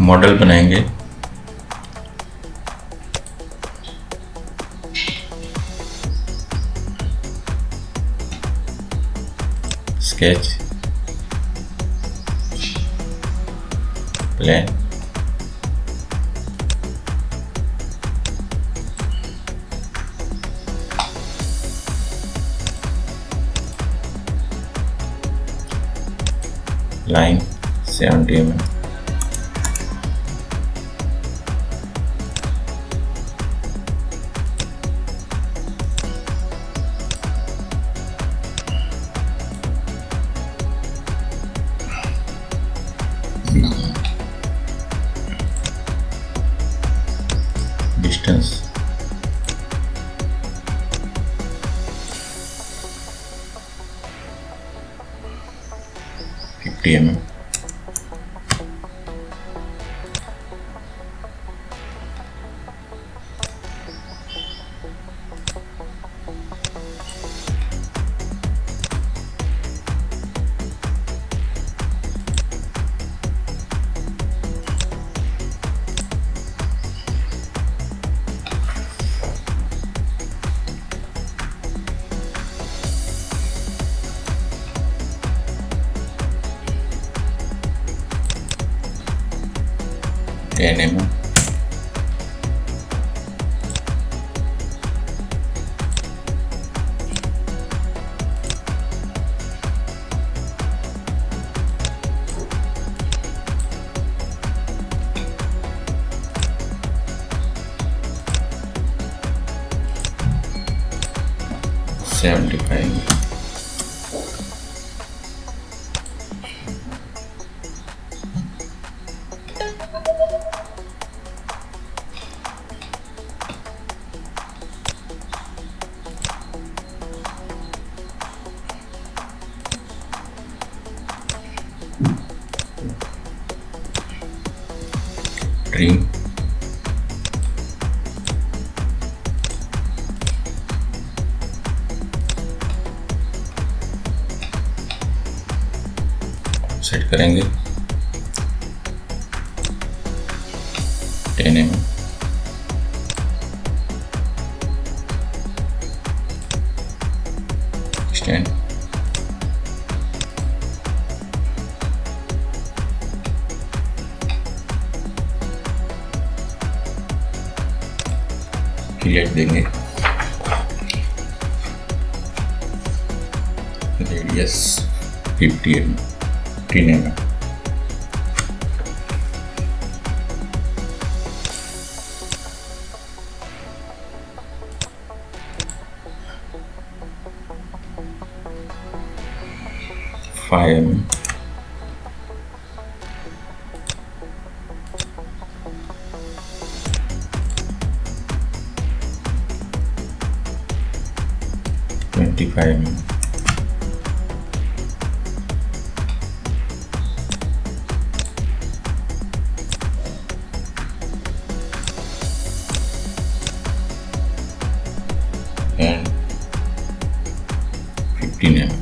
Model बनाएंगे। Sketch, plane, line 70 mm, distance 50 mm, ten mm, $75. Trim, set करेंगे 10 mm, stand, fillet देंगे, radius 50 mm, 10 mm, $5 mm, $25 mm, and 15 mm.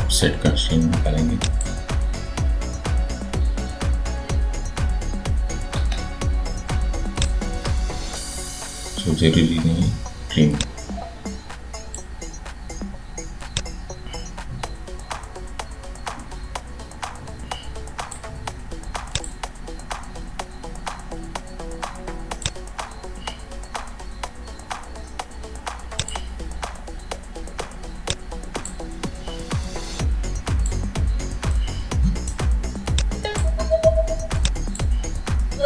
Offset का string निकालेंगे, जो जरूरी नहीं trim,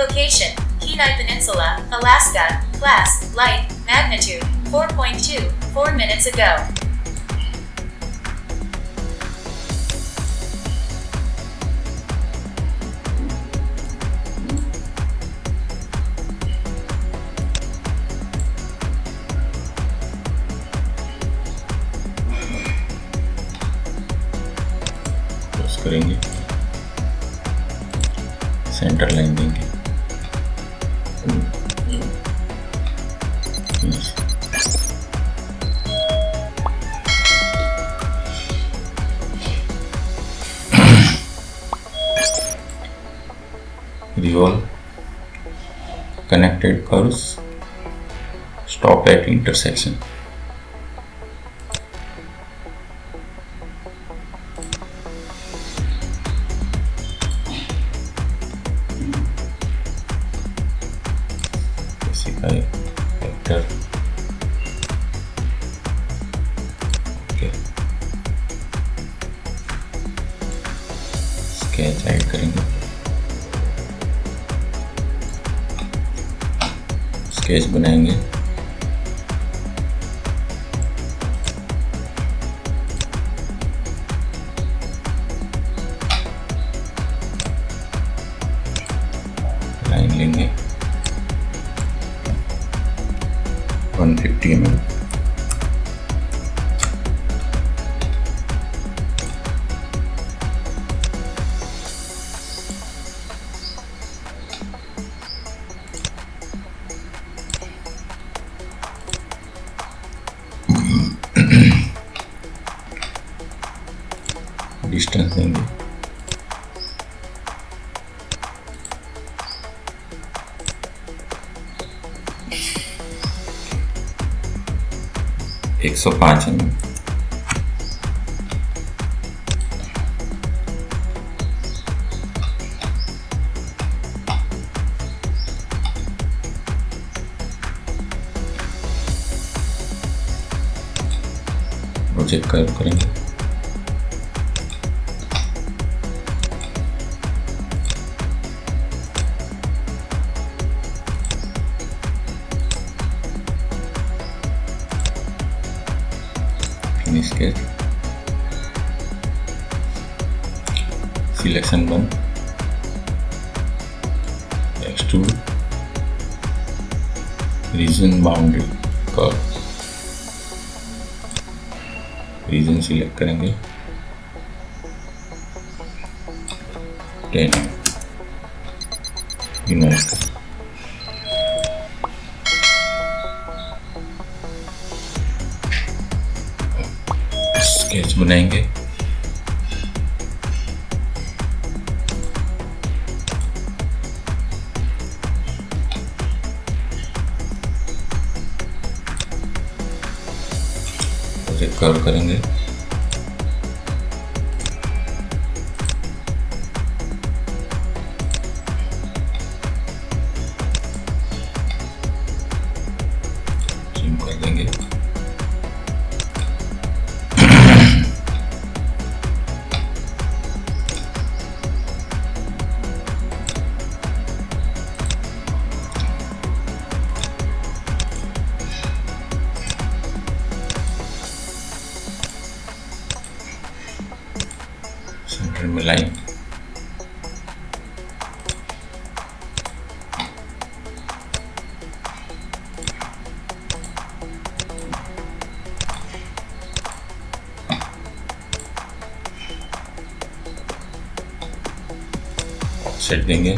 Location, Kenai Peninsula, Alaska. Class, light, magnitude, 4.2, 4 minutes ago. Close करेंगे, centre line देंगे। Revolve connected curves, stop at intersection. Specify vector. Okay. Sketch add करेंगे। Sketch बनाएंगे। Line लेंगे 150 mm। डिस्टेंस देंगे 105 mm। प्रोजेक्ट कर्व करेंगे। Sketch, selection 1, extrude, region boundary curve, region select करेंगे 10, image करें। Sketch बनाएंगे। प्रोजेक्ट कर्व करेंगे। जूम कर देंगे। सेंटर में लाइन, ऑफसेट देंगे।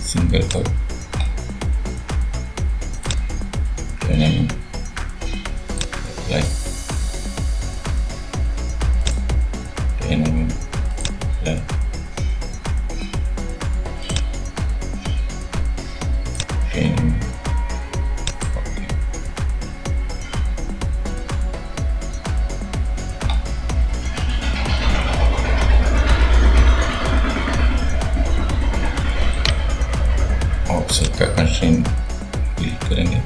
Single curve 10 mm, like 10 mm, like 10 mm. Okay. Offset का कंस्ट्रेंट क्लिक करेंगे।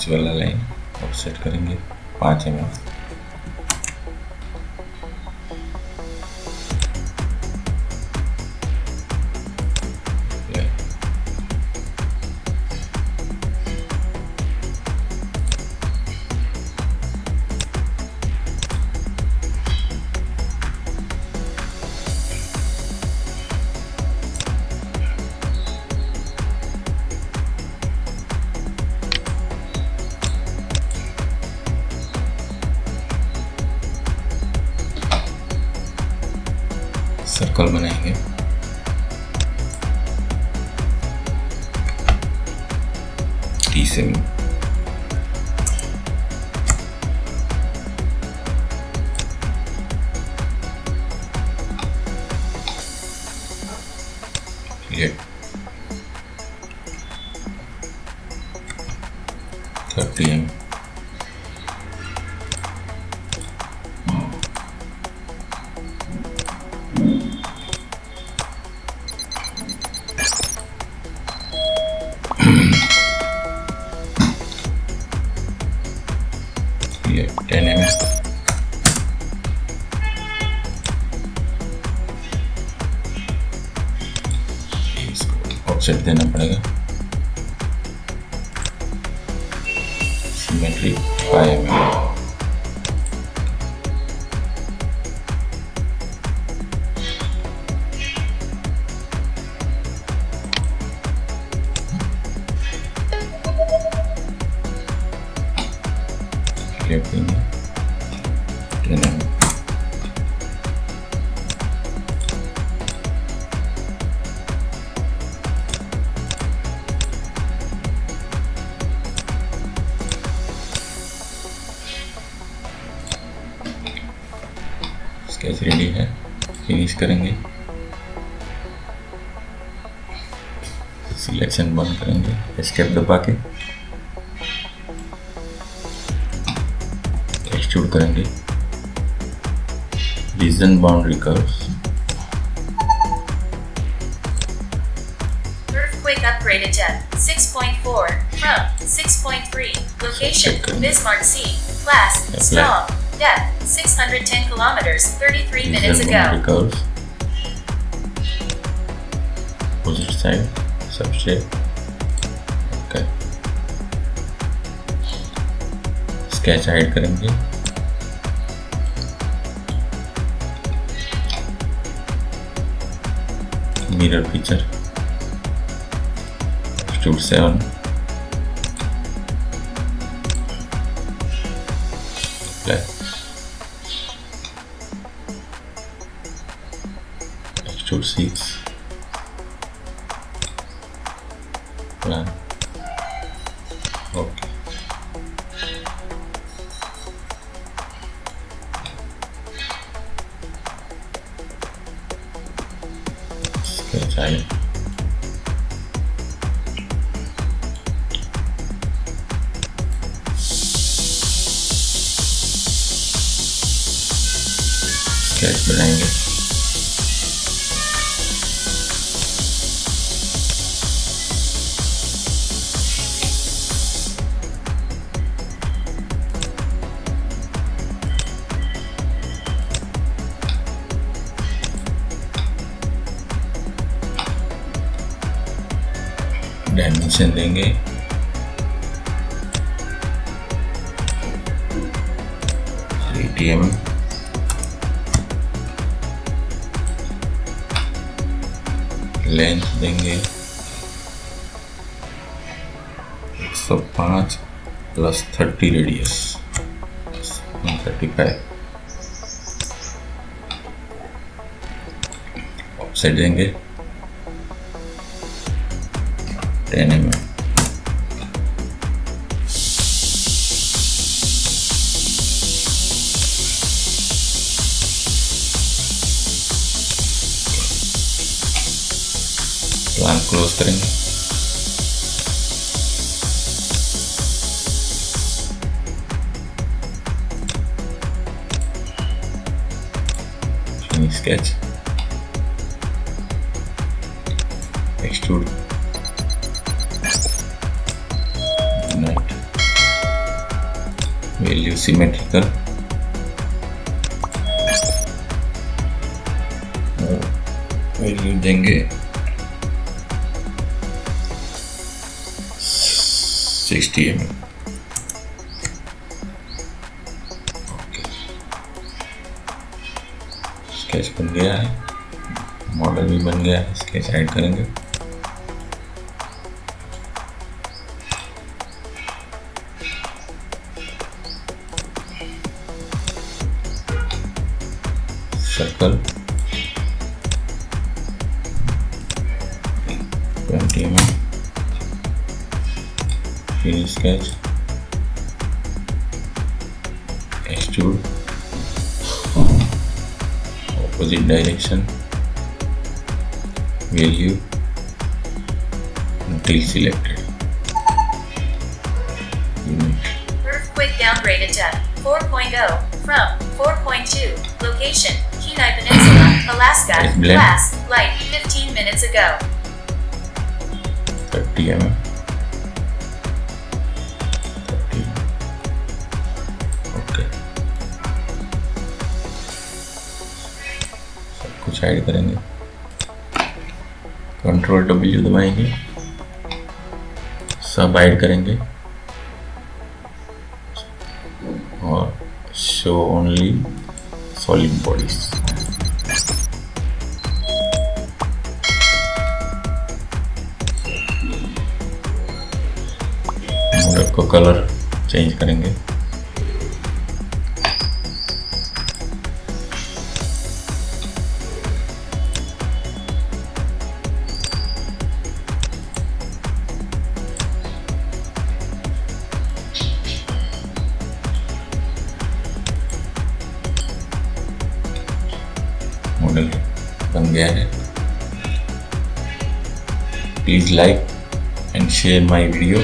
वाला लाइन ऑफसेट करेंगे 5 mm। सर्कल बनाएंगे। T7 ये 30 mm ये 10 mm इसको ऑफसेट देना पड़ेगा। सिमेट्री 5 mm लेफ्ट देंगे 10 mm स्केच रेडी है, फिनिश करेंगे। सिलेक्शन बंद करेंगे, एस्केप दबा के एक्सट्रूड करेंगे। Region boundary curves, Earthquake upgraded to 6.4 from 6.3. Location, Bismarck Sea. Class, strong. Depth, 610 kilometers, 33 minutes रीजन ago. Boundary curves, opposite side substrate. Okay, sketch hide करेंगे। Mirror feature, extrude 7, extrude 6, plane. Okay, sketch hide, sketch बनाएंगे। Dimension देंगे 80 mm, length देंगे 105 plus 30 radius 135। Offset देंगे 10 mm, plan close करेंगे। Finish sketch, extrude, night, value symmetrical, value देंगे 60 mm। Okay, sketch बन गया है, मॉडल भी बन गया है। स्केच ऐड करेंगे, circle, Finish sketch. Extrude. Opposite direction. Value until selected. Unit. Earthquake downgraded to 4.0 from 4.2. Location, Kenai Peninsula, Alaska. Yes, blend. Class, light, 15 minutes ago. 30 mm. 30. Okay, सब कुछ ऐड करेंगे. कंट्रोल W दबाएंगे, सब add करेंगे और show only solid bodies. Model को colour change करेंगे. Model बन गया है. Please like and share my video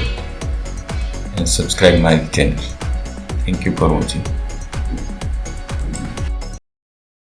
and subscribe my channel. Thank you for watching.